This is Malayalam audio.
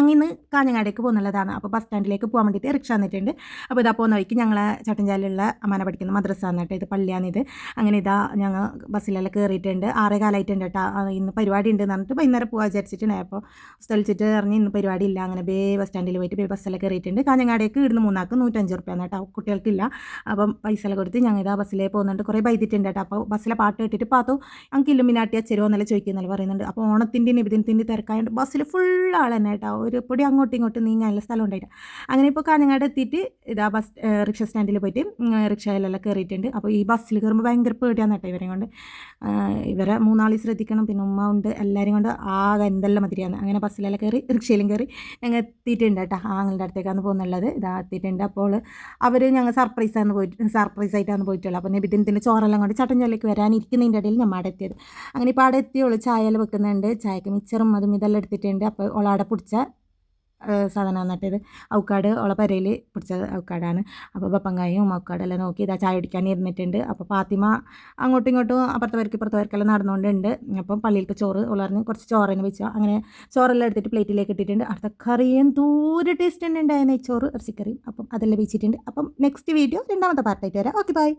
ഞങ്ങൾ ഇന്ന് കാഞ്ഞങ്ങാടേക്ക് പോകുന്നുള്ളതാണ്. അപ്പോൾ ബസ് സ്റ്റാൻഡിലേക്ക് പോകാൻ വേണ്ടിയിട്ട് റിക്ഷ വന്നിട്ടുണ്ട്. അപ്പോൾ ഇതാ പോകുന്ന വഴിക്ക് ഞങ്ങളെ ചട്ടഞ്ചാലിലുള്ള അമ്മാനെ പഠിക്കുന്ന മദ്രസ എന്നിട്ട് ഇത് പള്ളിയാണിത്. അങ്ങനെ ഇതാ ഞങ്ങൾ ബസ്സിലെല്ലാം കയറിയിട്ടുണ്ട്. 6:15 കേട്ടോ. ഇന്ന് പരിപാടി ഉണ്ട് എന്ന് പറഞ്ഞിട്ട് വൈകുന്നേരം പോകാൻ വിചാരിച്ചിട്ടുണ്ടായി. അപ്പോൾ സ്ഥലിച്ചിട്ട് പറഞ്ഞ് ഇന്ന് പരിപാടി ഇല്ല. അങ്ങനെ ബസ് സ്റ്റാൻഡിൽ പോയിട്ട് ബസ്സെല്ലാം കയറിയിട്ടുണ്ട്. കാഞ്ഞങ്ങാടേക്ക് ഇടുന്ന് 3 ആൾക്ക് 105 റുപ്യാണ് കേട്ടോ. കുട്ടികൾക്കില്ല. അപ്പം പൈസ എല്ലാം കൊടുത്ത് ഞങ്ങൾ ഇതാ ബസ്സിലേ പോകുന്നുണ്ട്. കുറേ ബൈതിട്ടുണ്ട് കേട്ടോ. അപ്പോൾ ബസ്സിലെ പാട്ട് കേട്ടിട്ട് പാത്തു ഞങ്ങൾക്ക് ഇല്ലുമിനാട്ടി അച്ചരോ എന്നല്ല ചോദിക്കുന്നല്ല പറയുന്നുണ്ട്. അപ്പോൾ ഓണത്തിൻ്റെ നിബിദിനത്തിൻ്റെ തിരക്കായതുകൊണ്ട് ബസ്സിൽ ഫുൾ ആൾ തന്നെ കേട്ടോ. ഒരു പൊടി അങ്ങോട്ടും ഇങ്ങോട്ടും നീങ്ങാനുള്ള സ്ഥലം ഉണ്ടായിട്ട് അങ്ങനെ ഇപ്പോൾ കാഞ്ഞങ്ങാട് എത്തിയിട്ട് ഇതാ റിക്ഷ സ്റ്റാൻഡിൽ പോയിട്ട് റിക്ഷയിലെല്ലാം കയറിയിട്ടുണ്ട്. അപ്പോൾ ഈ ബസ്സിൽ കയറുമ്പോൾ ഭയങ്കര പേടിയാന്ന് കേട്ടോ ഇവരെ കൊണ്ട്. ഇവരെ 3 ആൾ ശ്രദ്ധിക്കണം, പിന്നെ ഉമ്മ ഉണ്ട്, എല്ലാവരും കൊണ്ട് ആകെ എന്തെല്ലാം മതിരിയാണ്. അങ്ങനെ ബസ്സിലെല്ലാം കയറി റിക്ഷയിലും കയറി ഞങ്ങൾ എത്തിയിട്ടുണ്ട് കേട്ടോ. ആങ്ങളുടെ അടുത്തേക്കാണ് പോകുന്നുള്ളത്. ഇതാ എത്തിയിട്ടുണ്ട്. അപ്പോൾ അവർ ഞങ്ങൾ സർപ്രൈസായിട്ടാണ് പോയിട്ടുള്ളത്. അപ്പോൾ നബിദിനത്തിൻ്റെ ചോറെല്ലാം കൊണ്ട് ചട്ടഞ്ചോലേക്ക് വരാനിരിക്കുന്നതിൻ്റെ ഇടയിൽ നമ്മൾ അവിടെ എത്തിയത്. അങ്ങനെ ഇപ്പോൾ അവിടെ എത്തിയോളൂ ചായയെല്ലാം വെക്കുന്നുണ്ട്. ചായക്ക് മിച്ചറും അതും ഇതെല്ലാം എടുത്തിട്ടുണ്ട്. അപ്പോൾ ഓളവിടെ പിടിച്ച സാധനം എന്നിട്ടത് ഔക്കാട് ഓളെ പരയിൽ പിടിച്ച ഔക്കാടാണ്. അപ്പോൾ പപ്പങ്കായും ഔക്കാടെല്ലാം നോക്കി ഇതാ ചായ കുടിക്കാൻ ഇരുന്നിട്ടുണ്ട്. അപ്പോൾ ഫാത്തിമ അങ്ങോട്ടും ഇങ്ങോട്ടും ഇപ്പുറത്തെ നടന്നുകൊണ്ടുണ്ട്. അപ്പം പള്ളിയിലത്തെ ചോറ് ഉളർന്ന് കുറച്ച് ചോറിന് വെച്ചോ. അങ്ങനെ ചോറെല്ലാം എടുത്തിട്ട് പ്ലേറ്റിലേക്ക് ഇട്ടിട്ടുണ്ട്. അടുത്ത കറിയും ദൂരെ ടേസ്റ്റ് തന്നെ ഉണ്ടായ നെയ്ച്ചോറ് ഇറച്ചിക്കറിയും. അപ്പം അതെല്ലാം വെച്ചിട്ടുണ്ട്. അപ്പം നെക്സ്റ്റ് വീഡിയോ 2ാമത്തെ പാർട്ടായിട്ട് വരാം. Okay bye.